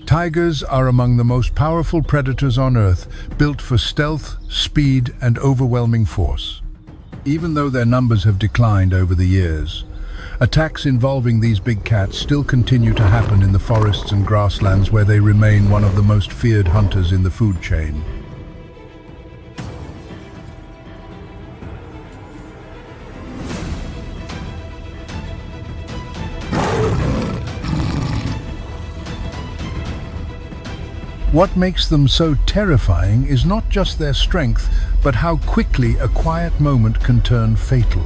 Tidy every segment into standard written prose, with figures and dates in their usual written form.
Tigers are among the most powerful predators on Earth, built for stealth, speed, and overwhelming force. Even though their numbers have declined over the years, attacks involving these big cats still continue to happen in the forests and grasslands, where they remain one of the most feared hunters in the food chain. What makes them so terrifying is not just their strength, but how quickly a quiet moment can turn fatal.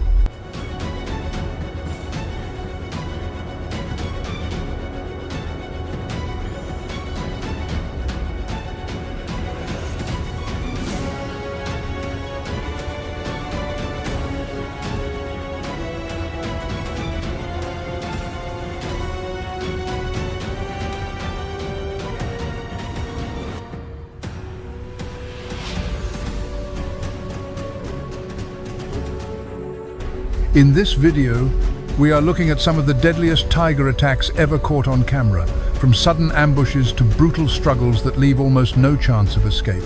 In this video, we are looking at some of the deadliest tiger attacks ever caught on camera, from sudden ambushes to brutal struggles that leave almost no chance of escape.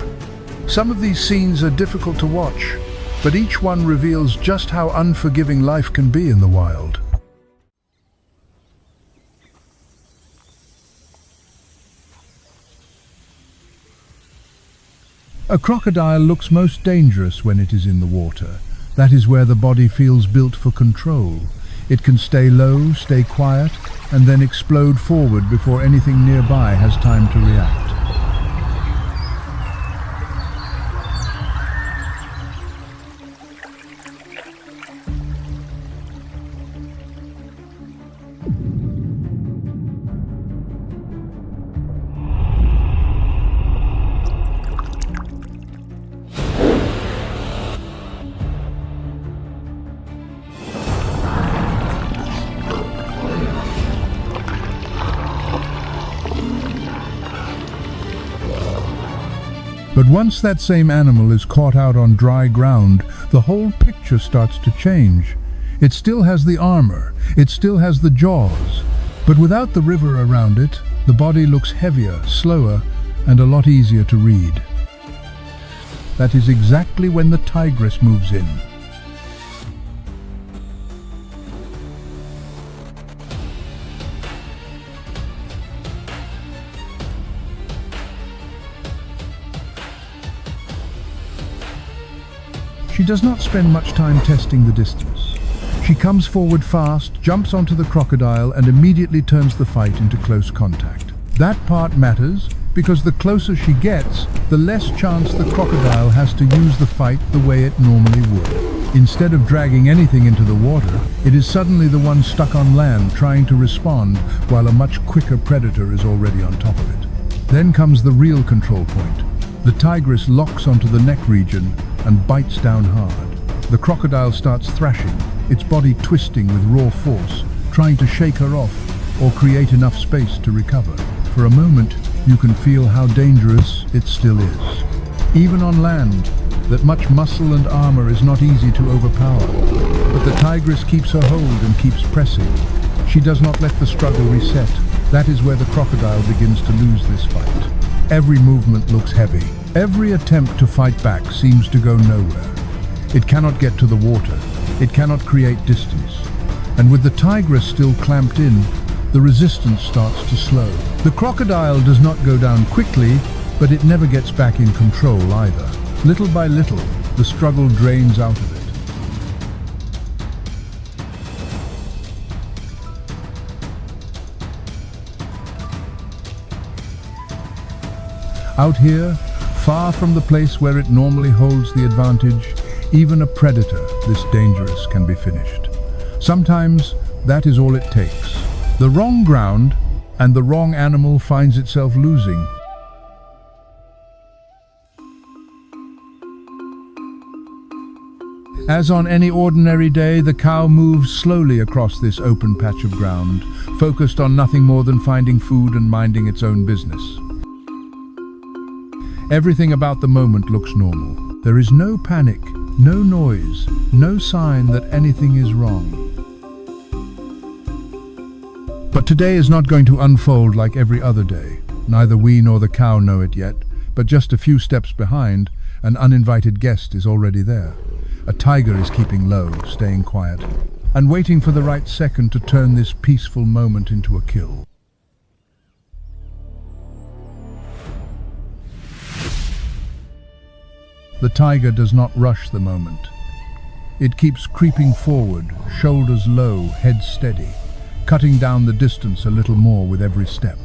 Some of these scenes are difficult to watch, but each one reveals just how unforgiving life can be in the wild. A crocodile looks most dangerous when it is in the water. That is where the body feels built for control. It can stay low, stay quiet, and then explode forward before anything nearby has time to react. But once that same animal is caught out on dry ground, the whole picture starts to change. It still has the armor, it still has the jaws, but without the river around it, the body looks heavier, slower, and a lot easier to read. That is exactly when the tigress moves in. She does not spend much time testing the distance. She comes forward fast, jumps onto the crocodile, and immediately turns the fight into close contact. That part matters because the closer she gets, the less chance the crocodile has to use the fight the way it normally would. Instead of dragging anything into the water, it is suddenly the one stuck on land trying to respond, while a much quicker predator is already on top of it. Then comes the real control point. The tigress locks onto the neck region and bites down hard. The crocodile starts thrashing, its body twisting with raw force, trying to shake her off or create enough space to recover. For a moment, you can feel how dangerous it still is. Even on land, that much muscle and armor is not easy to overpower. But the tigress keeps her hold and keeps pressing. She does not let the struggle reset. That is where the crocodile begins to lose this fight. Every movement looks heavy. Every attempt to fight back seems to go nowhere. It cannot get to the water. It cannot create distance. And with the tigress still clamped in, the resistance starts to slow. The crocodile does not go down quickly, but it never gets back in control either. Little by little, the struggle drains out of it. Out here, far from the place where it normally holds the advantage, even a predator this dangerous can be finished. Sometimes that is all it takes. The wrong ground, and the wrong animal finds itself losing. As on any ordinary day, the cow moves slowly across this open patch of ground, focused on nothing more than finding food and minding its own business. Everything about the moment looks normal. There is no panic, No noise, no sign that anything is wrong. But today is not going to unfold like every other day. Neither we nor the cow know it yet, but just a few steps behind, an uninvited guest is already there. A tiger is keeping low, staying quiet, and waiting for the right second to turn this peaceful moment into a kill. The tiger does not rush the moment. It keeps creeping forward, shoulders low, head steady, cutting down the distance a little more with every step.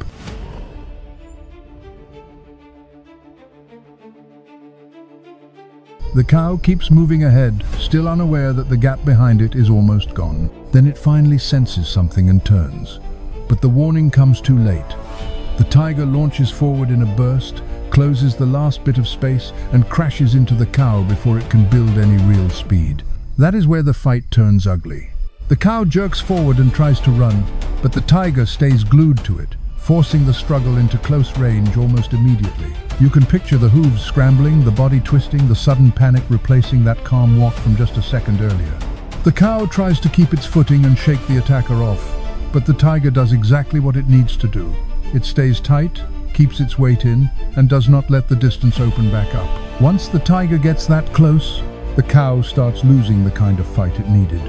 The cow keeps moving ahead, still unaware that the gap behind it is almost gone. Then it finally senses something and turns. But the warning comes too late. The tiger launches forward in a burst, closes the last bit of space, and crashes into the cow before it can build any real speed. That is where the fight turns ugly. The cow jerks forward and tries to run, but the tiger stays glued to it, forcing the struggle into close range almost immediately. You can picture the hooves scrambling, the body twisting, the sudden panic replacing that calm walk from just a second earlier. The cow tries to keep its footing and shake the attacker off, but the tiger does exactly what it needs to do. It stays tight, keeps its weight in, and does not let the distance open back up. Once the tiger gets that close, the cow starts losing the kind of fight it needed.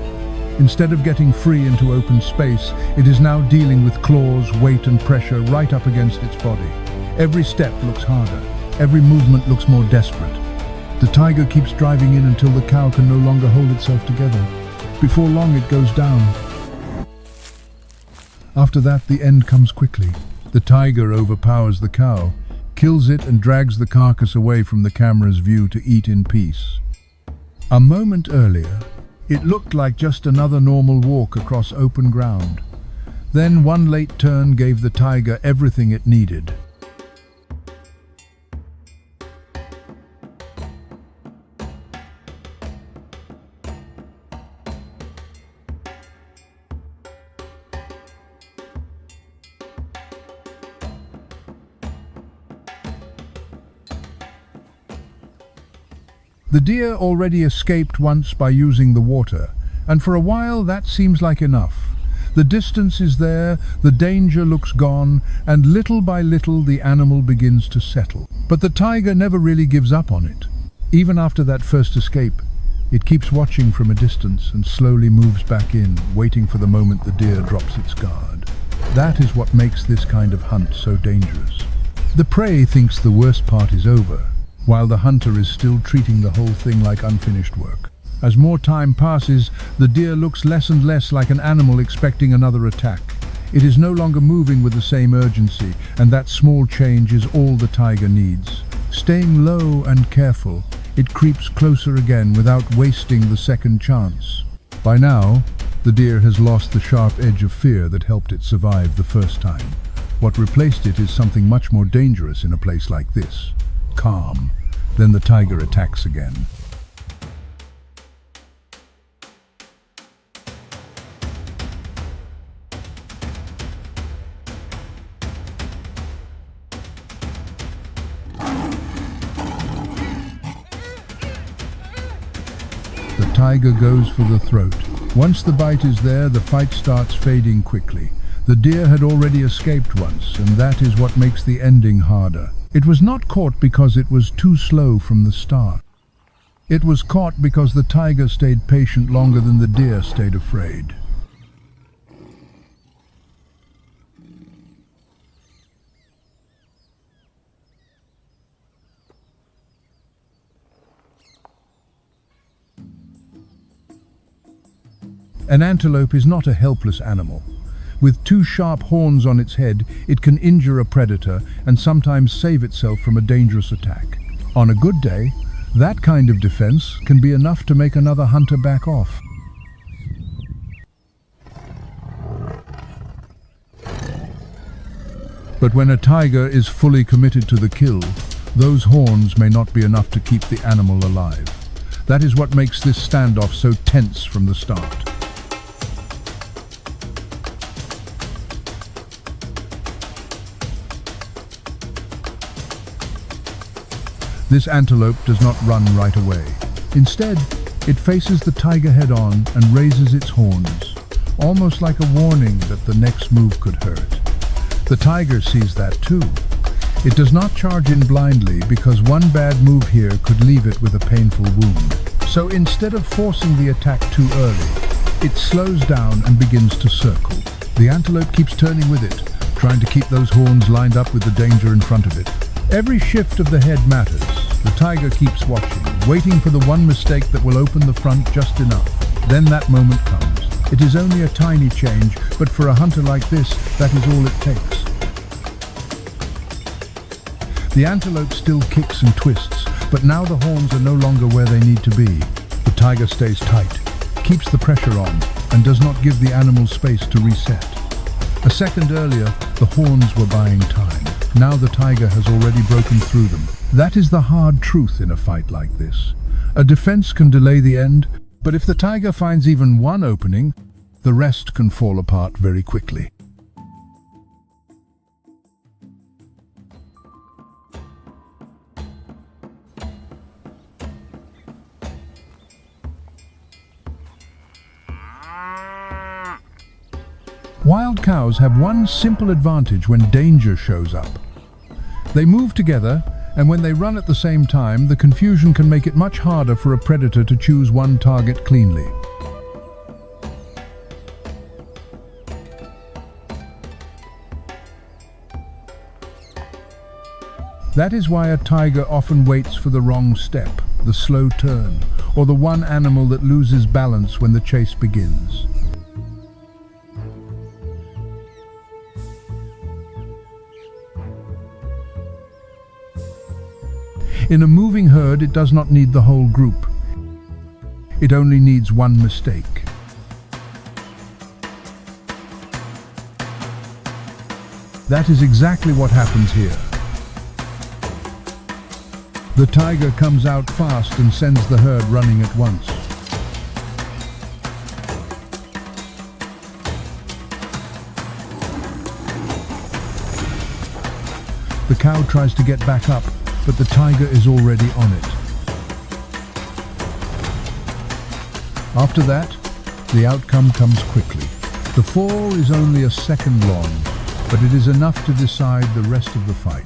Instead of getting free into open space, it is now dealing with claws, weight and pressure right up against its body. Every step looks harder. Every movement looks more desperate. The tiger keeps driving in until the cow can no longer hold itself together. Before long, it goes down. After that, the end comes quickly. The tiger overpowers the cow, kills it and drags the carcass away from the camera's view to eat in peace. A moment earlier, it looked like just another normal walk across open ground. Then one late turn gave the tiger everything it needed. The deer already escaped once by using the water, and for a while that seems like enough. The distance is there, the danger looks gone, and little by little the animal begins to settle. But the tiger never really gives up on it. Even after that first escape, it keeps watching from a distance and slowly moves back in, waiting for the moment the deer drops its guard. That is what makes this kind of hunt so dangerous. The prey thinks the worst part is over, while the hunter is still treating the whole thing like unfinished work. As more time passes, the deer looks less and less like an animal expecting another attack. It is no longer moving with the same urgency, and that small change is all the tiger needs. Staying low and careful, it creeps closer again without wasting the second chance. By now, the deer has lost the sharp edge of fear that helped it survive the first time. What replaced it is something much more dangerous in a place like this. Calm. Then the tiger attacks again. The tiger goes for the throat. Once the bite is there, the fight starts fading quickly. The deer had already escaped once, and that is what makes the ending harder. It was not caught because it was too slow from the start. It was caught because the tiger stayed patient longer than the deer stayed afraid. An antelope is not a helpless animal. With two sharp horns on its head, it can injure a predator and sometimes save itself from a dangerous attack. On a good day, that kind of defense can be enough to make another hunter back off. But when a tiger is fully committed to the kill, those horns may not be enough to keep the animal alive. That is what makes this standoff so tense from the start. This antelope does not run right away. Instead, It faces the tiger head-on and raises its horns, almost like a warning that the next move could hurt. The tiger sees that too. It does not charge in blindly because one bad move here could leave it with a painful wound. So instead of forcing the attack too early, it slows down and begins to circle. The antelope keeps turning with it, trying to keep those horns lined up with the danger in front of it. Every shift of the head matters. The tiger keeps watching, waiting for the one mistake that will open the front just enough. Then that moment comes. It is only a tiny change, but for a hunter like this, that is all it takes. The antelope still kicks and twists, but now the horns are no longer where they need to be. The tiger stays tight, keeps the pressure on, and does not give the animal space to reset. A second earlier, the horns were buying time. Now the tiger has already broken through them. That is the hard truth in a fight like this. A defense can delay the end, but if the tiger finds even one opening, the rest can fall apart very quickly. Wild cows have one simple advantage when danger shows up. They move together, and when they run at the same time, the confusion can make it much harder for a predator to choose one target cleanly. That is why a tiger often waits for the wrong step, the slow turn, or the one animal that loses balance when the chase begins. In a moving herd, it does not need the whole group. It only needs one mistake. That is exactly what happens here. The tiger comes out fast and sends the herd running at once. The cow tries to get back up, but the tiger is already on it. After that, the outcome comes quickly. The fall is only a second long, but it is enough to decide the rest of the fight.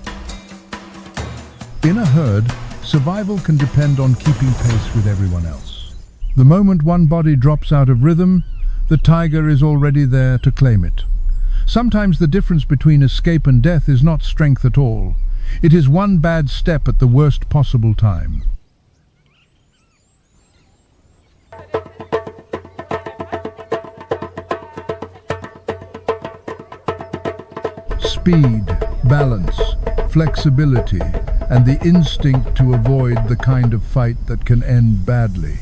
In a herd, survival can depend on keeping pace with everyone else. The moment one body drops out of rhythm, the tiger is already there to claim it. Sometimes the difference between escape and death is not strength at all. It is one bad step at the worst possible time. Speed, balance, flexibility, and the instinct to avoid the kind of fight that can end badly.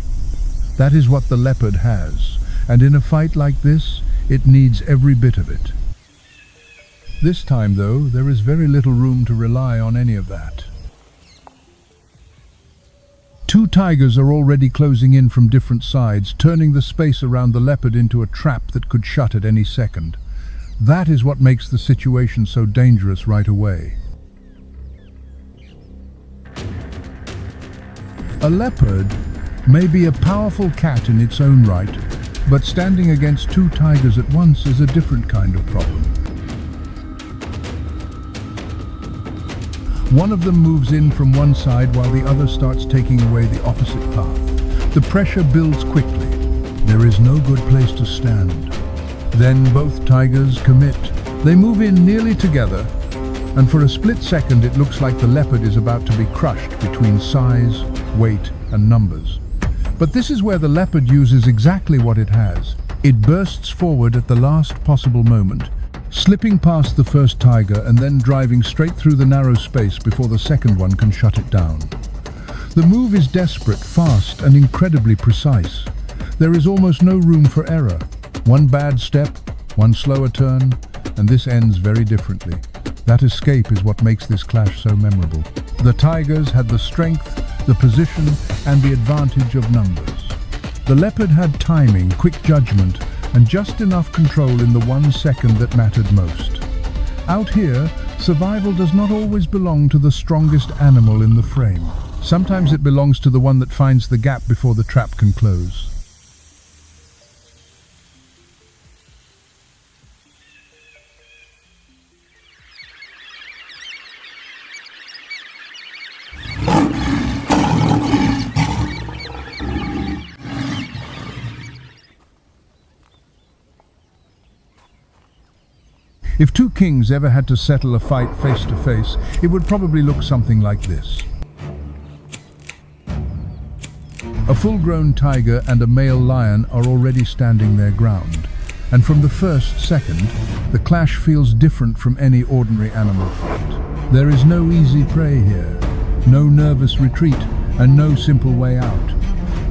That is what the leopard has, and in a fight like this, it needs every bit of it. This time, though, there is very little room to rely on any of that. Two tigers are already closing in from different sides, turning the space around the leopard into a trap that could shut at any second. That is what makes the situation so dangerous right away. A leopard may be a powerful cat in its own right, but standing against two tigers at once is a different kind of problem. One of them moves in from one side while the other starts taking away the opposite path. The pressure builds quickly. There is no good place to stand. Then both tigers commit. They move in nearly together, and for a split second it looks like the leopard is about to be crushed between size, weight, and numbers. But this is where the leopard uses exactly what it has. It bursts forward at the last possible moment, slipping past the first tiger and then driving straight through the narrow space before the second one can shut it down. The move is desperate, fast, and incredibly precise. There is almost no room for error. One bad step, one slower turn, and this ends very differently. That escape is what makes this clash so memorable. The tigers had the strength, the position, and the advantage of numbers. The leopard had timing, quick judgment, and just enough control in the 1 second that mattered most. Out here, survival does not always belong to the strongest animal in the frame. Sometimes it belongs to the one that finds the gap before the trap can close. If two kings ever had to settle a fight face to face, it would probably look something like this. A full-grown tiger and a male lion are already standing their ground, and from the first second, the clash feels different from any ordinary animal fight. There is no easy prey here, no nervous retreat, and no simple way out.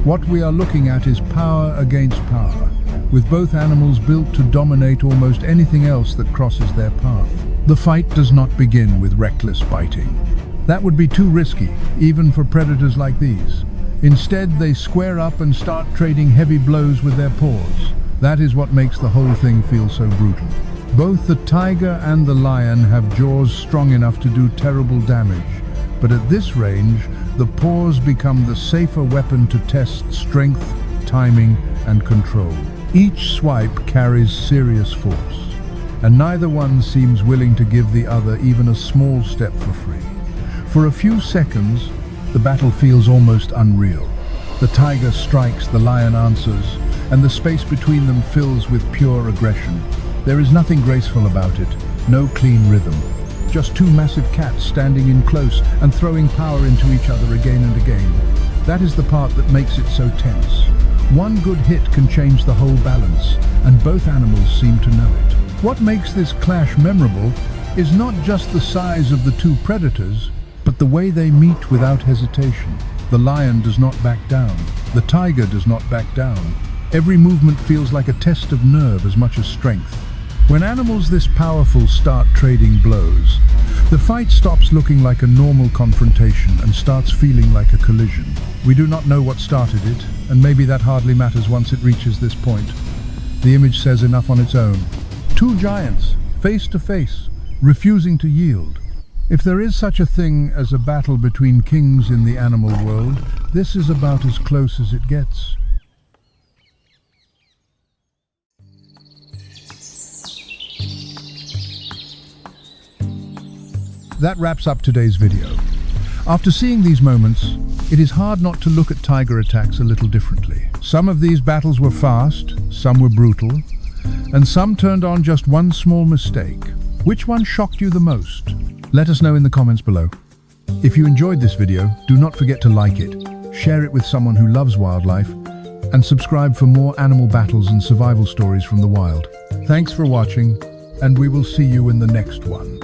What we are looking at is power against power, with both animals built to dominate almost anything else that crosses their path. The fight does not begin with reckless biting. That would be too risky, even for predators like these. Instead, they square up and start trading heavy blows with their paws. That is what makes the whole thing feel so brutal. Both the tiger and the lion have jaws strong enough to do terrible damage, but at this range, the paws become the safer weapon to test strength, timing, and control. Each swipe carries serious force, and neither one seems willing to give the other even a small step for free. For a few seconds, the battle feels almost unreal. The tiger strikes, the lion answers, and the space between them fills with pure aggression. There is nothing graceful about it, no clean rhythm. Just two massive cats standing in close and throwing power into each other again and again. That is the part that makes it so tense. One good hit can change the whole balance, and both animals seem to know it. What makes this clash memorable is not just the size of the two predators, but the way they meet without hesitation. The lion does not back down. The tiger does not back down. Every movement feels like a test of nerve as much as strength. When animals this powerful start trading blows, the fight stops looking like a normal confrontation and starts feeling like a collision. We do not know what started it, and maybe that hardly matters once it reaches this point. The image says enough on its own. Two giants, face to face, refusing to yield. If there is such a thing as a battle between kings in the animal world, this is about as close as it gets. That wraps up today's video. After seeing these moments, it is hard not to look at tiger attacks a little differently. Some of these battles were fast, some were brutal, and some turned on just one small mistake. Which one shocked you the most? Let us know in the comments below. If you enjoyed this video, do not forget to like it, share it with someone who loves wildlife, and subscribe for more animal battles and survival stories from the wild. Thanks for watching, and we will see you in the next one.